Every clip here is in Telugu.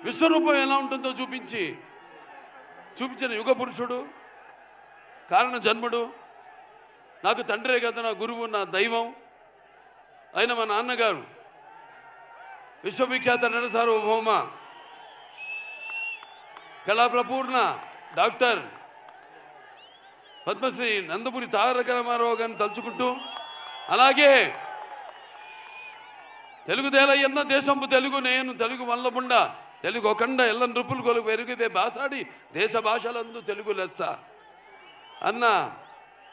విశ్వరూపం ఎలా ఉంటుందో చూపించిన యుగ పురుషుడు, కారణ జన్ముడు, నాకు తండ్రే కదా నా గురువు, నా దైవం అయిన మా నాన్నగారు విశ్వవిఖ్యాత నట సార్వభౌమ కళాప్రపూర్ణ డాక్టర్ పద్మశ్రీ నందమూరి తారక రామారావు గారిని తలుచుకుంటూ, అలాగే తెలుగు దేలయ్యన్న దేశంపు తెలుగు నేను తెలుగు వల్లబుండ తెలుగు ఒకండ ఎల్ల నృపులు కొలుగు పెరిగితే బాసాడి దేశ భాషలందు తెలుగు లెస్స అన్న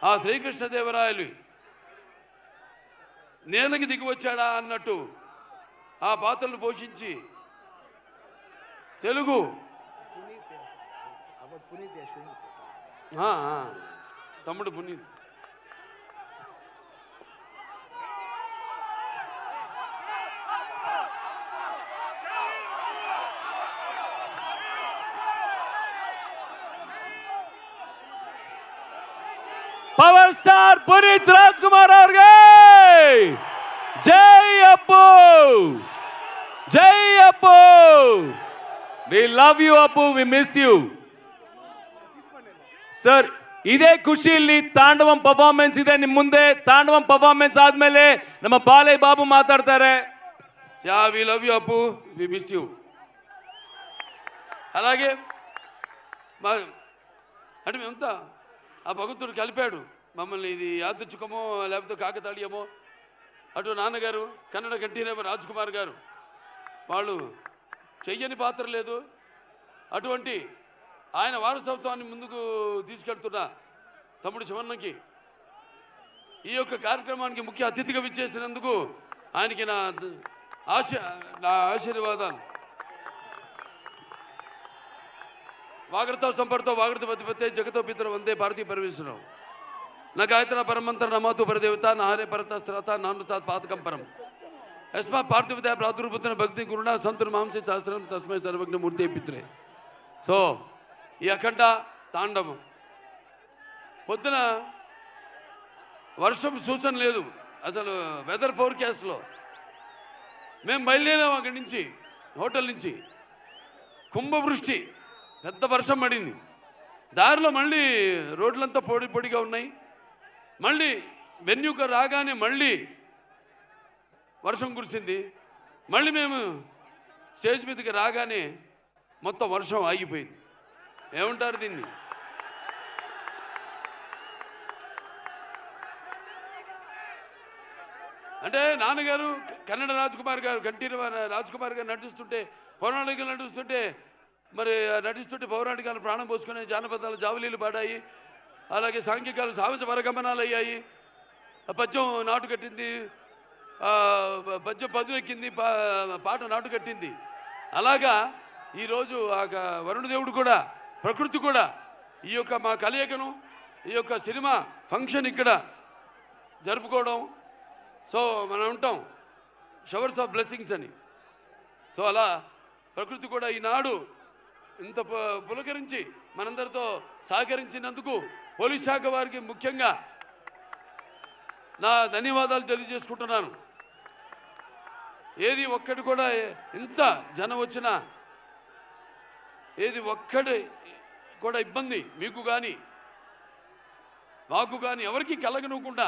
ఆ శ్రీకృష్ణదేవరాయలు నేలకి దిగి వచ్చాడా అన్నట్టు ఆ పాత్రలు పోషించి తెలుగు తమ్ముడు పునీత్ పవర్ స్టార్ పునీత్ రాజ్ కుమార్ అవರಿಗೆ జై అప్పు, జై అప్పు. వి లవ్ యూ అప్పు, వి మిస్ యూ ಸರ್. ಇದೇ ಖುಷಿಯಲ್ಲಿ ತಾಂಡವಂ ಪರ್ಫಾರ್ಮೆನ್ಸ್ ಇದೆ ನಿಮ್ಮ ಮುಂದೆ. ತಾಂಡವಂ ಪರ್ಫಾರ್ಮೆನ್ಸ್ ಆದ್ಮೇಲೆ ನಮ್ಮ ಬಾಲಯ್ಯ ಬಾಬು ಮಾತಾಡ್ತಾರೆ. యా వి లవ్ యూ అప్పు, వి మిస్ యూ. అలాగే అంటే మేమంతా ఆ భగవంతుడు కలిపాడు మమ్మల్ని. ఇది యాదృచ్ఛికమో లేకపోతే కాకతాళీయమో. అటు నాన్నగారు కన్నడ కంఠీరవ రాజ్ కుమార్ గారు, వాళ్ళు చెయ్యని పాత్ర లేదు. అటువంటి ఆయన వారసత్వాన్ని ముందుకు తీసుకెళ్తున్న తమ్ముడు శివన్నకి ఈ యొక్క కార్యక్రమానికి ముఖ్య అతిథిగా విచ్చేసినందుకు ఆయనకి నా ఆశీర్వాదాలు. వాగ్రత సంపర్తో వాగ్రత పతిపతే జగతో పితర వందే భారతీయ పరమేశ్వరం నా గాయత్ర పరమంత్ర నమాతు పరదేవత నాహరే పరత శ్రత నానుతా పాతకం పరం యస్మా పార్థివత ప్రాదుర్భూతన భక్తి గురుణ సంతున మాంస శాస్త్రం తస్మై సర్వజ్ఞ మూర్తి పిత్రే. సో ఈ అఖండ తాండవం పొద్దున వర్షం సూచన లేదు అసలు. వెదర్ ఫోర్కాస్ట్లో మేము బయలుదేరాం అక్కడి నుంచి, హోటల్ నుంచి. కుంభవృష్టి, పెద్ద వర్షం పడింది. దారిలో మళ్ళీ రోడ్లంతా పొడి పొడిగా ఉన్నాయి. మళ్ళీ వెన్యూక రాగానే మళ్ళీ వర్షం కురిసింది. మళ్ళీ మేము స్టేజ్ మీదకి రాగానే మొత్తం వర్షం ఆగిపోయింది. ఏమంటారు దీన్ని? అంటే నాన్నగారు కన్నడ రాజ్ కుమార్ గారు, కంఠీరవ రాజ్ కుమార్ గారు నటిస్తుంటే, పౌరాణికలు నటిస్తుంటే, మరి నటిస్తుంటే పౌరాణికాలు ప్రాణం పోసుకునే జానపదాలు జావలీలు పాడాయి. అలాగే సాంఘికాలు సాహస పరగమనాలు అయ్యాయి. పద్యం నాటు కట్టింది, పద్యం పదునెక్కింది, పాట నాటు కట్టింది. అలాగా ఈరోజు ఆ వరుణదేవుడు కూడా, ప్రకృతి కూడా ఈ యొక్క మా కలయికను, ఈ యొక్క సినిమా ఫంక్షన్ ఇక్కడ జరుపుకోవడం. సో మనం ఉంటాం షవర్స్ ఆఫ్ బ్లెస్సింగ్స్ అని. సో అలా ప్రకృతి కూడా ఈనాడు ఇంత పులకరించి మనందరితో సహకరించినందుకు పోలీస్ శాఖ వారికి ముఖ్యంగా నా ధన్యవాదాలు తెలియజేసుకుంటున్నాను. ఏది ఒక్కటి కూడా ఇంత జనం వచ్చినా ఏది ఒక్కటి కూడా ఇబ్బంది మీకు కానీ మాకు కానీ ఎవరికి కలగనివ్వకుండా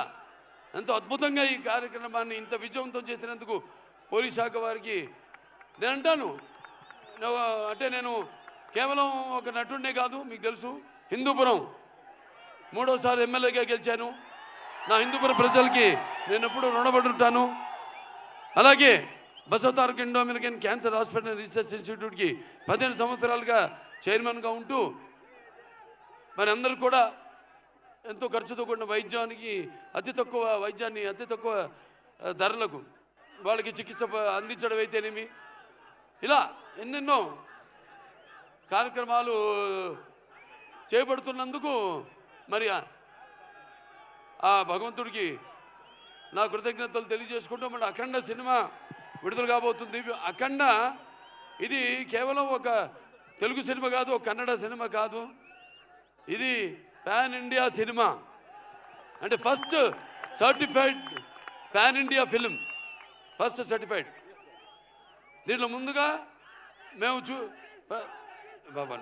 ఎంతో అద్భుతంగా ఈ కార్యక్రమాన్ని ఇంత విజయవంతం చేసినందుకు పోలీస్ శాఖ వారికి నేను అంటాను. అంటే నేను కేవలం ఒక నటుడినే కాదు, మీకు తెలుసు హిందూపురం 3వ ఎమ్మెల్యేగా గెలిచాను. నా హిందూపురం ప్రజలకి నేను ఎప్పుడూ రుణపడి ఉంటాను. అలాగే Basavataraka Indo American cancer hospital research ఇన్స్టిట్యూట్కి 15 సంవత్సరాలుగా చైర్మన్గా ఉంటూ మరి అందరూ కూడా ఎంతో ఖర్చుతో కూడిన వైద్యానికి అతి తక్కువ వైద్యాన్ని అతి తక్కువ ధరలకు వాళ్ళకి చికిత్స అందించడం అయితేనేమి, ఇలా ఎన్నెన్నో కార్యక్రమాలు చేపడుతున్నందుకు మరి ఆ భగవంతుడికి నా కృతజ్ఞతలు తెలియజేసుకుంటూ మరి అఖండ సినిమా విడుదల కాబోతుంది. అఖండ ఇది కేవలం ఒక తెలుగు సినిమా కాదు, ఒక కన్నడ సినిమా కాదు, ఇది పాన్ ఇండియా సినిమా. అంటే first certified pan India film, first certified. దీంట్లో ముందుగా మేము బాబా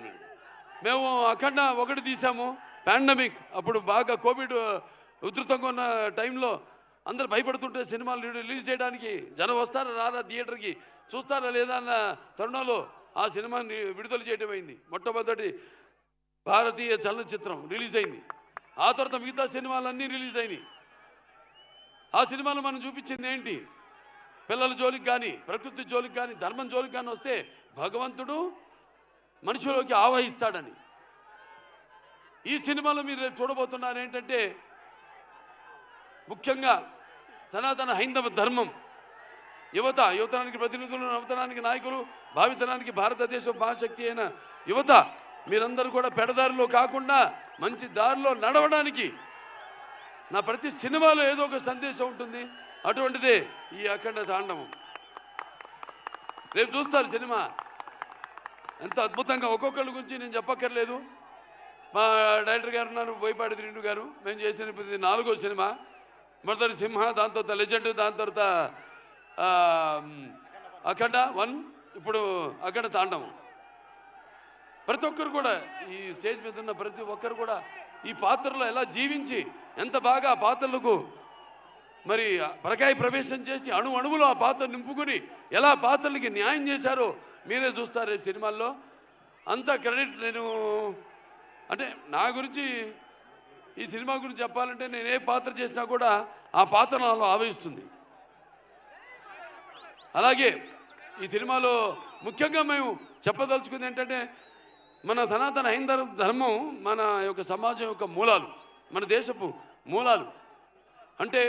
మేము అఖండ ఒకటి తీసాము, పాండమిక్ అప్పుడు బాగా కోవిడ్ ఉధృతంగా ఉన్న టైంలో అందరు భయపడుతుంటే సినిమాలు రిలీజ్ చేయడానికి జనం వస్తారా రారా థియేటర్కి, చూస్తారా లేదా అన్న తరుణంలో ఆ సినిమాని విడుదల చేయడం అయింది. మొట్టమొదటి భారతీయ చలనచిత్రం రిలీజ్ అయింది. ఆ తర్వాత మిగతా సినిమాలన్నీ రిలీజ్ అయినాయి. ఆ సినిమాలో మనం చూపించింది ఏంటి? పిల్లల జోలికి కానీ, ప్రకృతి జోలికి కానీ, ధర్మం జోలికి కానీ వస్తే భగవంతుడు మనిషిలోకి ఆవహిస్తాడని. ఈ సినిమాలో మీరు రేపు చూడబోతున్నారు ఏంటంటే, ముఖ్యంగా సనాతన హైందవ ధర్మం, యువతరానికి ప్రతినిధులు, నవతరానికి నాయకులు, భావితరానికి భారతదేశం మహాశక్తి అయిన యువత మీరందరూ కూడా పెడదారిలో కాకుండా మంచి దారిలో నడవడానికి నా ప్రతి సినిమాలో ఏదో ఒక సందేశం ఉంటుంది. అటువంటిదే ఈ అఖండ తాండవం. రేపు చూస్తారు సినిమా ఎంత అద్భుతంగా. ఒక్కొక్కరి గురించి నేను చెప్పక్కర్లేదు. మా డైరెక్టర్ గారు ఉన్నారు, బోయపాటి శ్రీను గారు. మేము చేసిన ఇది 4వ సినిమా. మొదటి సింహ, దాని తర్వాత లెజెండ్, దాని తర్వాత అఖండ 1, ఇప్పుడు అఖండ తాండవం. ప్రతి ఒక్కరు కూడా ఈ స్టేజ్ మీద ఉన్న ప్రతి ఒక్కరు కూడా ఈ పాత్రలో ఎలా జీవించి ఎంత బాగా ఆ పాత్రలకు మరి పరకాయ ప్రవేశం చేసి అణువులో ఆ పాత్ర నింపుకుని ఎలా పాత్రలకి న్యాయం చేశారో మీరే చూస్తారు ఈ సినిమాల్లో. అంత క్రెడిట్ నేను అంటే నా గురించి ఈ సినిమా గురించి చెప్పాలంటే నేను ఏ పాత్ర చేసినా కూడా ఆ పాత్ర నాలో ఆవహిస్తుంది. అలాగే ఈ సినిమాలో ముఖ్యంగా మేము చెప్పదలుచుకుంది ఏంటంటే, మన సనాతన హైందవ ధర్మం మన యొక్క సమాజం యొక్క మూలాలు, మన దేశపు మూలాలు. అంటే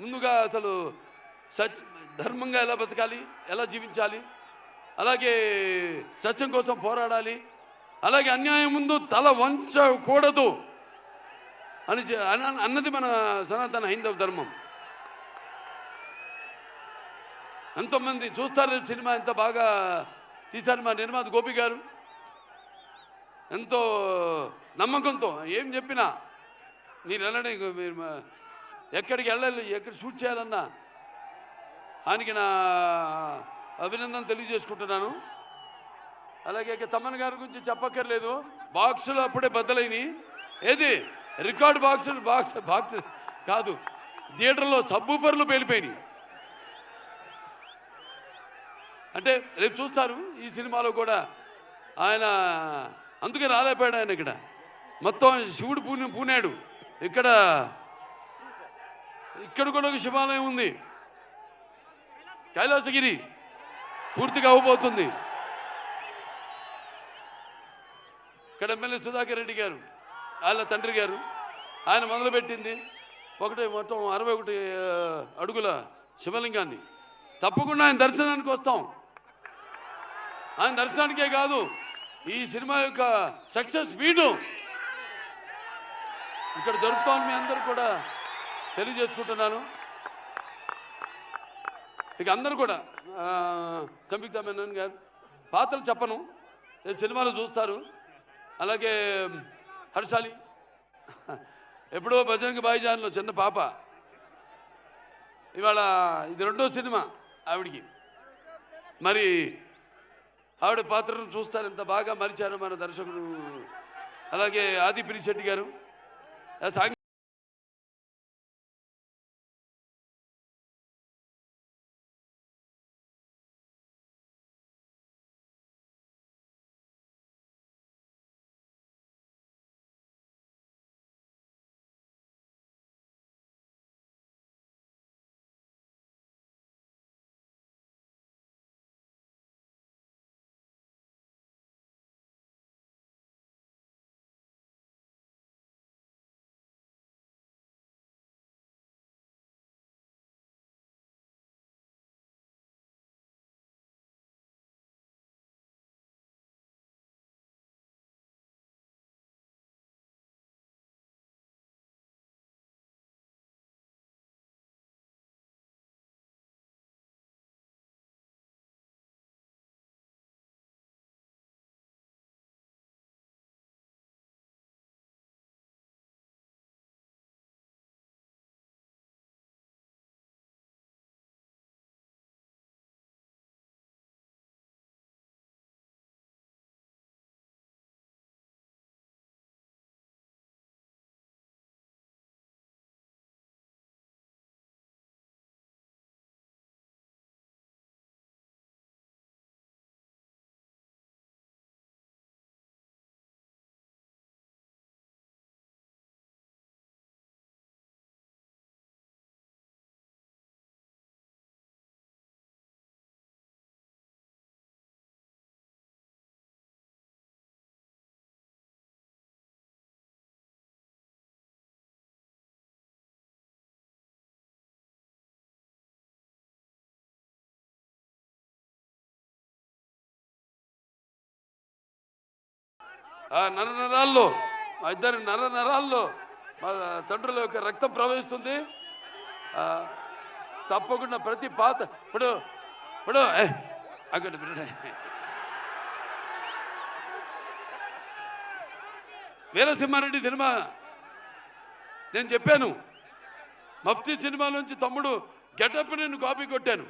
ముందుగా అసలు ధర్మంగా ఎలా బతకాలి, ఎలా జీవించాలి, అలాగే సత్యం కోసం పోరాడాలి, అలాగే అన్యాయం ముందు తల వంచకూడదు అన్నది మన సనాతన హైందవ ధర్మం. ఎంతోమంది చూస్తారు సినిమా, ఎంత బాగా తీశారు మా నిర్మాత గోపి గారు. ఎంతో నమ్మకంతో ఏం చెప్పినా మీరు వెళ్ళండి, మీరు ఎక్కడికి వెళ్ళాలి, ఎక్కడ షూట్ చేయాలన్నా ఆయనకి నా అభినందనలు తెలియజేసుకుంటున్నాను. అలాగే తమ్మన్ గారి గురించి చెప్పక్కర్లేదు. బాక్సులు అప్పుడే బద్దలైనవి. ఏది రికార్డ్ బాక్స్ కాదు, థియేటర్లో సబ్బూఫర్లు పేలిపోయినాయి. అంటే రేపు చూస్తారు ఈ సినిమాలో కూడా ఆయన అందుకే రాలేపోయాడు. ఆయన మొత్తం శివుడు పూనాడు. ఇక్కడ కూడా ఒక శివాలయం ఉంది, కైలాసగిరి పూర్తిగా అవ్వబోతుంది. ఇక్కడ ఎమ్మెల్యే సుధాకర్ రెడ్డి గారు, వాళ్ళ తండ్రి గారు, ఆయన మొదలుపెట్టింది మొత్తం 61 అడుగుల శివలింగాన్ని. తప్పకుండా ఆయన దర్శనానికి వస్తాం. ఆయన దర్శనానికే కాదు, ఈ సినిమా యొక్క సక్సెస్ మీటు ఇక్కడ జరుపుతామని మీ అందరూ కూడా తెలియజేసుకుంటున్నాను. ఇక అందరూ కూడా సంయుక్త మేనన్ గారు పాత్రలు చెప్పను, సినిమాలు చూస్తారు. అలాగే హర్షాలి ఎప్పుడో భజనకి బాయిజాన్లో చిన్న పాప, ఇవాళ ఇది 2వ సినిమా ఆవిడికి. మరి ఆవిడ పాత్రను చూస్తారు, ఎంత బాగా మరిచారు మన దర్శకుడు. అలాగే ఆది పిరిశెట్టి గారు ఆ నరనరాల్లో మా ఇద్దరి నరనరాల్లో మా తండ్రుల యొక్క రక్తం ప్రవహిస్తుంది. తప్పకుండా ప్రతి పాత ఇప్పుడు అక్కడ వీరసింహారెడ్డి సినిమా నేను చెప్పాను, మఫ్తీ సినిమా నుంచి తమ్ముడు గెటప్ నేను కాపీ కొట్టాను.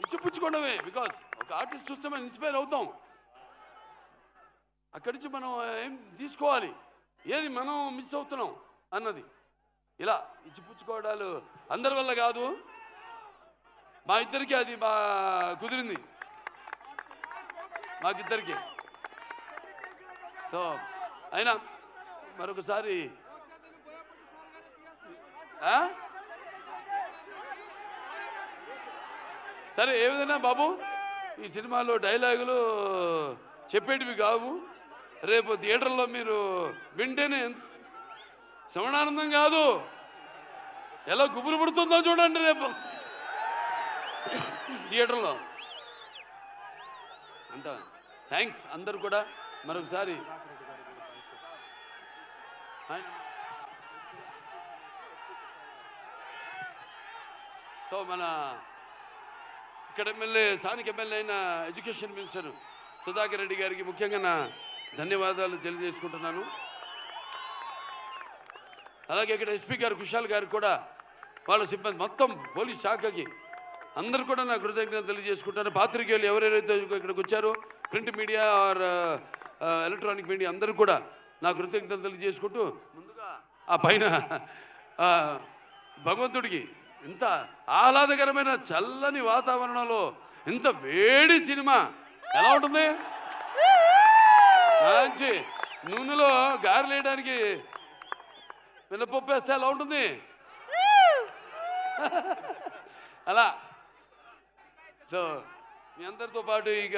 ఇచ్చిపుచ్చుకోవడమే, బికాస్ ఒక ఆర్టిస్ట్ చూస్తే మనం ఇన్స్పైర్ అవుతాం. అక్కడి నుంచి మనం ఏం తీసుకోవాలి, ఏది మనం మిస్ అవుతున్నాం అన్నది. ఇలా ఇచ్చిపుచ్చుకోవడాలు అందరి వల్ల కాదు, మా ఇద్దరికి అది కుదిరింది, మాకిద్దరికి. సో అయినా మరొకసారి సరే, ఏ విధంగా బాబు ఈ సినిమాలో డైలాగులు చెప్పేటివి కావు, రేపు థియేటర్లో మీరు వింటేనే శ్రవణానందం కాదు, ఎలా గుబురు పుడుతుందో చూడండి రేపు థియేటర్లో అంట. థ్యాంక్స్ అందరు కూడా మరొకసారి. సో మన ఇక్కడ ఎమ్మెల్యే, స్థానిక ఎమ్మెల్యే అయిన ఎడ్యుకేషన్ మినిస్టర్ సుధాకర్ రెడ్డి గారికి ముఖ్యంగా నా ధన్యవాదాలు తెలియజేసుకుంటున్నాను. అలాగే ఇక్కడ ఎస్పీ గారు కుషాల్ గారికి కూడా, వాళ్ళ సిబ్బంది మొత్తం పోలీస్ శాఖకి అందరూ కూడా నా కృతజ్ఞతలు తెలియజేసుకుంటాను. పాత్రికేయులు ఎవరెవరైతే ఇక్కడికి వచ్చారో, print media are electronic media అందరూ కూడా నా కృతజ్ఞతలు తెలియజేసుకుంటూ, ముందుగా ఆ పైన భగవంతుడికి ఇంత ఆహ్లాదకరమైన చల్లని వాతావరణంలో ఇంత వేడి సినిమా ఎలా ఉంటుంది, మంచి నూనెలో గారెలు వేయడానికి మినపప్పు వేస్తే ఎలా ఉంటుంది అలా. సో మీ అందరితో పాటు ఇక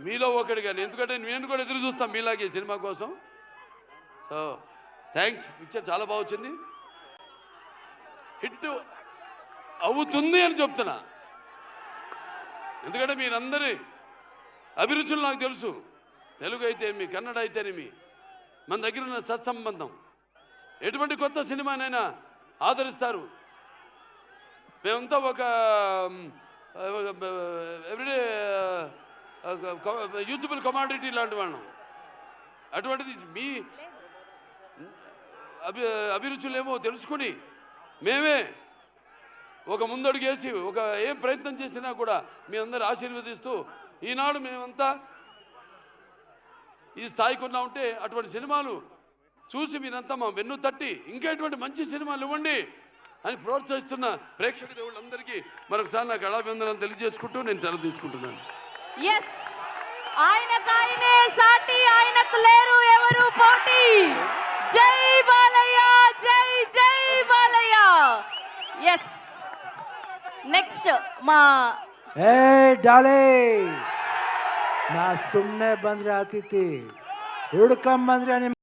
మీలో ఒకటి కానీ, ఎందుకంటే నేను కూడా ఎదురు చూస్తాను మీలాగే సినిమా కోసం. సో థ్యాంక్స్, పిక్చర్ చాలా బాగా వచ్చింది, హిట్ అవుతుంది అని చెప్తున్నా. ఎందుకంటే మీరందరి అభిరుచులు నాకు తెలుసు, తెలుగు అయితే మీ కన్నడ అయితేనేమి, మన దగ్గర ఉన్న సత్సంబంధం, ఎటువంటి కొత్త సినిమానైనా ఆదరిస్తారు. మేమంతా ఒక ఎవ్రీడే యూజబుల్ కమాడిటీ లాంటి వాళ్ళం. అటువంటిది మీ అభిరుచులేమో తెలుసుకుని మేమే ఒక ముందడుగేసి ఒక ఏం ప్రయత్నం చేసినా కూడా మీ అందరూ ఆశీర్వదిస్తూ, ఈనాడు మేమంతా ఈ స్థాయికి ఉన్నా ఉంటే అటువంటి సినిమాలు చూసి మీరంతా మా వెన్ను తట్టి ఇంకా ఎటువంటి మంచి సినిమాలు ఇవ్వండి అని ప్రోత్సహిస్తున్న ప్రేక్షక దేవుళ్ళందరికీ మరొకసారి నాకు కళాభివందనాలు తెలియజేసుకుంటూ నేను సెలవు తీసుకుంటున్నాను. ఆయనకాయనే సాటి, ఆయనకు లేరు ఎవరు పోటీ. జై బాలయ్య, జై జై ಬಾಲಯ್ಯ. ఎస్, నెక్స్ట్ మా ಡಾಲೆ ನಾ ಸುಮ್ಮನೆ ಬಂದ್ರೆ ಆತಿತಿ, ಹುಡ್ಕೊಂಬಂದ್ರೆ